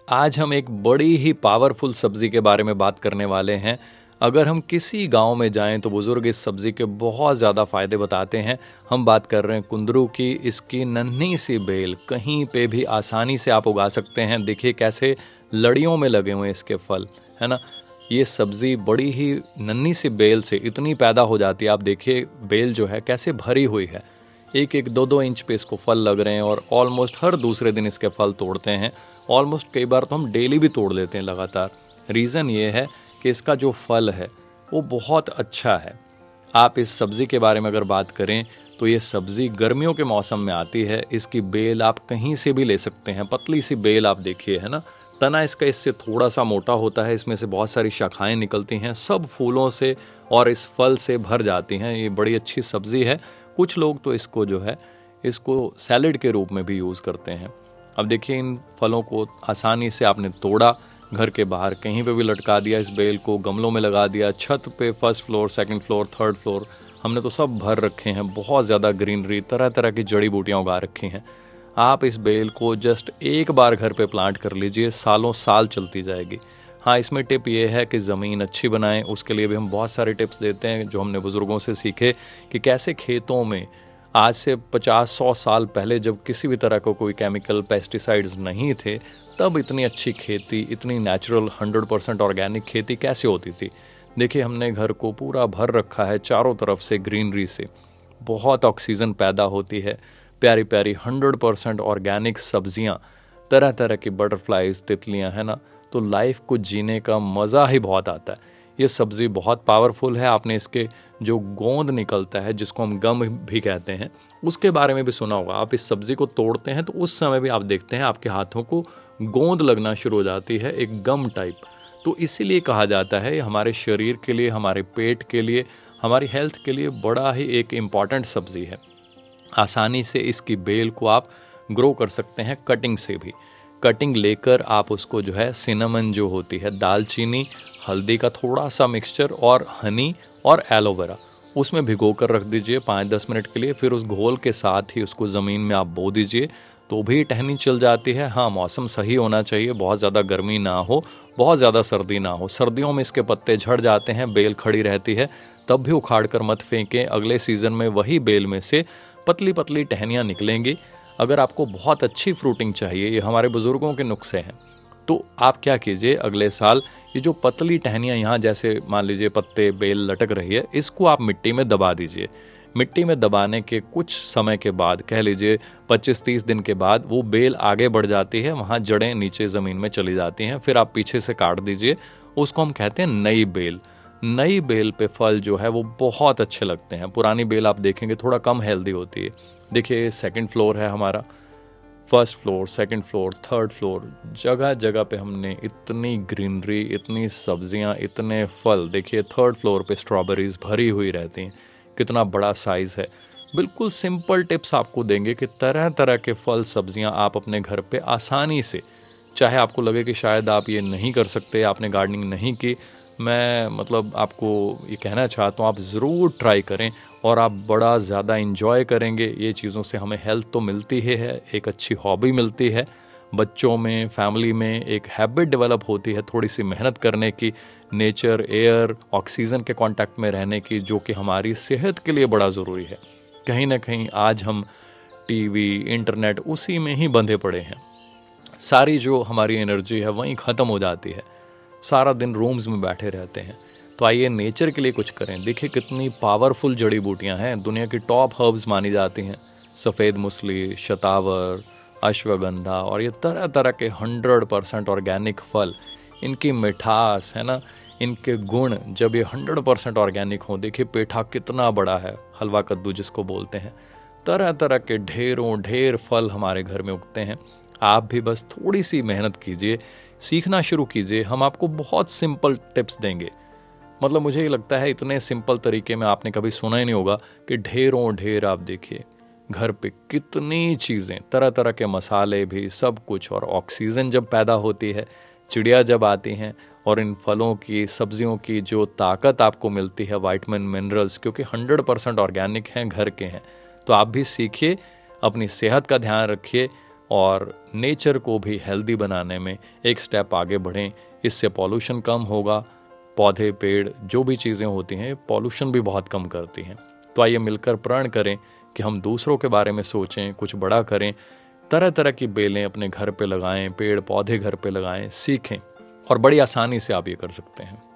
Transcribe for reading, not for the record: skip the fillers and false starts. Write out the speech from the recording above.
आज हम एक बड़ी ही पावरफुल सब्जी के बारे में बात करने वाले हैं। अगर हम किसी गांव में जाएं तो बुजुर्ग इस सब्जी के बहुत ज़्यादा फ़ायदे बताते हैं। हम बात कर रहे हैं कुंदरू की। इसकी नन्ही सी बेल कहीं पे भी आसानी से आप उगा सकते हैं। देखिए कैसे लड़ियों में लगे हुए हैं इसके फल, है ना। ये सब्ज़ी बड़ी ही नन्ही सी बेल से इतनी पैदा हो जाती है। आप देखिए बेल जो है कैसे भरी हुई है, एक एक दो दो इंच पे इसको फल लग रहे हैं और ऑलमोस्ट हर दूसरे दिन इसके फल तोड़ते हैं। ऑलमोस्ट कई बार तो हम डेली भी तोड़ लेते हैं लगातार। रीज़न ये है कि इसका जो फल है वो बहुत अच्छा है। आप इस सब्ज़ी के बारे में अगर बात करें तो ये सब्ज़ी गर्मियों के मौसम में आती है। इसकी बेल आप कहीं से भी ले सकते हैं। पतली सी बेल आप देखिए, है ना। तना इसका इससे थोड़ा सा मोटा होता है। इसमें से बहुत सारी शाखाएं निकलती हैं, सब फूलों से और इस फल से भर जाती हैं। ये बड़ी अच्छी सब्ज़ी है। कुछ लोग तो इसको जो है इसको सैलेड के रूप में भी यूज़ करते हैं। अब देखिए इन फलों को आसानी से आपने तोड़ा, घर के बाहर कहीं पे भी लटका दिया, इस बेल को गमलों में लगा दिया, छत पे first floor, second floor, third floor हमने तो सब भर रखे हैं। बहुत ज़्यादा ग्रीनरी, तरह तरह की जड़ी बूटियाँ उगा रखी हैं। आप इस बेल को जस्ट एक बार घर पे प्लांट कर लीजिए, सालों साल चलती जाएगी। हाँ, इसमें टिप ये है कि ज़मीन अच्छी बनाएं। उसके लिए भी हम बहुत सारे टिप्स देते हैं जो हमने बुज़ुर्गों से सीखे कि कैसे खेतों में आज से 50-100 साल पहले जब किसी भी तरह का कोई केमिकल पेस्टिसाइड्स नहीं थे, तब इतनी अच्छी खेती, इतनी नेचुरल 100% ऑर्गेनिक खेती कैसे होती थी। देखिए हमने घर को पूरा भर रखा है चारों तरफ से ग्रीनरी से। बहुत ऑक्सीजन पैदा होती है। प्यारी प्यारी 100% ऑर्गेनिक सब्जियां, तरह तरह की बटरफ्लाइज, तितलियां, है ना। तो लाइफ को जीने का मज़ा ही बहुत आता है। ये सब्ज़ी बहुत पावरफुल है। आपने इसके जो गोंद निकलता है जिसको हम गम भी कहते हैं, उसके बारे में भी सुना होगा। आप इस सब्ज़ी को तोड़ते हैं तो उस समय भी आप देखते हैं आपके हाथों को गोंद लगना शुरू हो जाती है, एक गम टाइप। तो इसीलिए कहा जाता है हमारे शरीर के लिए, हमारे पेट के लिए, हमारी हेल्थ के लिए बड़ा ही एक इम्पॉर्टेंट सब्ज़ी है। आसानी से इसकी बेल को आप ग्रो कर सकते हैं कटिंग से भी। कटिंग लेकर आप उसको जो है सिनेमन जो होती है, दालचीनी, हल्दी का थोड़ा सा मिक्सचर और हनी और एलोवेरा, उसमें भिगो कर रख दीजिए 5-10 मिनट के लिए। फिर उस घोल के साथ ही उसको ज़मीन में आप बो दीजिए तो भी टहनी चल जाती है। हाँ, मौसम सही होना चाहिए, बहुत ज़्यादा गर्मी ना हो, बहुत ज़्यादा सर्दी ना हो। सर्दियों में इसके पत्ते झड़ जाते हैं, बेल खड़ी रहती है, तब भी उखाड़ कर मत फेंकें। अगले सीज़न में वही बेल में से पतली पतली टहनियाँ निकलेंगी। अगर आपको बहुत अच्छी फ्रूटिंग चाहिए, ये हमारे बुज़ुर्गों के नुस्खे हैं, तो आप क्या कीजिए, अगले साल ये जो पतली टहनियाँ यहाँ जैसे मान लीजिए पत्ते बेल लटक रही है, इसको आप मिट्टी में दबा दीजिए। मिट्टी में दबाने के कुछ समय के बाद, कह लीजिए 25-30 दिन के बाद, वो बेल आगे बढ़ जाती है, वहाँ जड़ें नीचे ज़मीन में चली जाती हैं। फिर आप पीछे से काट दीजिए, उसको हम कहते हैं नई बेल। नई बेल पे फल जो है वो बहुत अच्छे लगते हैं। पुरानी बेल आप देखेंगे थोड़ा कम हेल्दी होती है। देखिए सेकंड फ्लोर है हमारा, first floor, second floor, third floor, जगह जगह पे हमने इतनी ग्रीनरी, इतनी सब्जियां, इतने फल। देखिए थर्ड फ्लोर पे स्ट्रॉबेरीज भरी हुई रहती हैं, कितना बड़ा साइज़ है। बिल्कुल सिंपल टिप्स आपको देंगे कि तरह तरह के फल सब्जियां आप अपने घर पे आसानी से, चाहे आपको लगे कि शायद आप ये नहीं कर सकते, आपने गार्डनिंग नहीं की, मैं मतलब आपको ये कहना चाहता हूँ आप ज़रूर ट्राई करें और आप बड़ा ज़्यादा इन्जॉय करेंगे। ये चीज़ों से हमें हेल्थ तो मिलती ही है, एक अच्छी हॉबी मिलती है, बच्चों में, फैमिली में एक हैबिट डेवलप होती है थोड़ी सी मेहनत करने की, नेचर, एयर, ऑक्सीजन के कांटेक्ट में रहने की, जो कि हमारी सेहत के लिए बड़ा ज़रूरी है। कहीं ना कहीं आज हम टीवी, इंटरनेट उसी में ही बंधे पड़े हैं। सारी जो हमारी एनर्जी है वहीं ख़त्म हो जाती है, सारा दिन रूम्स में बैठे रहते हैं। तो आइए नेचर के लिए कुछ करें। देखिए कितनी पावरफुल जड़ी बूटियां हैं, दुनिया की टॉप हर्ब्स मानी जाती हैं। सफ़ेद मुसली, शतावर, अश्वगंधा और ये तरह तरह के 100% ऑर्गेनिक फल, इनकी मिठास, है ना, इनके गुण, जब ये 100% ऑर्गेनिक हों। देखिए पेठा कितना बड़ा है, हलवा कद्दू जिसको बोलते हैं। तरह तरह के ढेरों ढेर फल हमारे घर में उगते हैं। आप भी बस थोड़ी सी मेहनत कीजिए, सीखना शुरू कीजिए। हम आपको बहुत सिंपल टिप्स देंगे। मतलब मुझे ये लगता है इतने सिंपल तरीके में आपने कभी सुना ही नहीं होगा कि ढेरों ढेर आप देखिए घर पे कितनी चीज़ें, तरह तरह के मसाले भी, सब कुछ। और ऑक्सीजन जब पैदा होती है, चिड़िया जब आती हैं, और इन फलों की, सब्जियों की जो ताकत आपको मिलती है, विटामिन, मिनरल्स, क्योंकि 100% ऑर्गेनिक हैं, घर के हैं। तो आप भी सीखिए, अपनी सेहत का ध्यान रखिए, और नेचर को भी हेल्दी बनाने में एक स्टेप आगे बढ़ें। इससे पॉल्यूशन कम होगा। पौधे, पेड़, जो भी चीज़ें होती हैं पॉल्यूशन भी बहुत कम करती हैं। तो आइए मिलकर प्रण करें कि हम दूसरों के बारे में सोचें, कुछ बड़ा करें, तरह तरह की बेलें अपने घर पे लगाएं, पेड़ पौधे घर पे लगाएं, सीखें, और बड़ी आसानी से आप ये कर सकते हैं।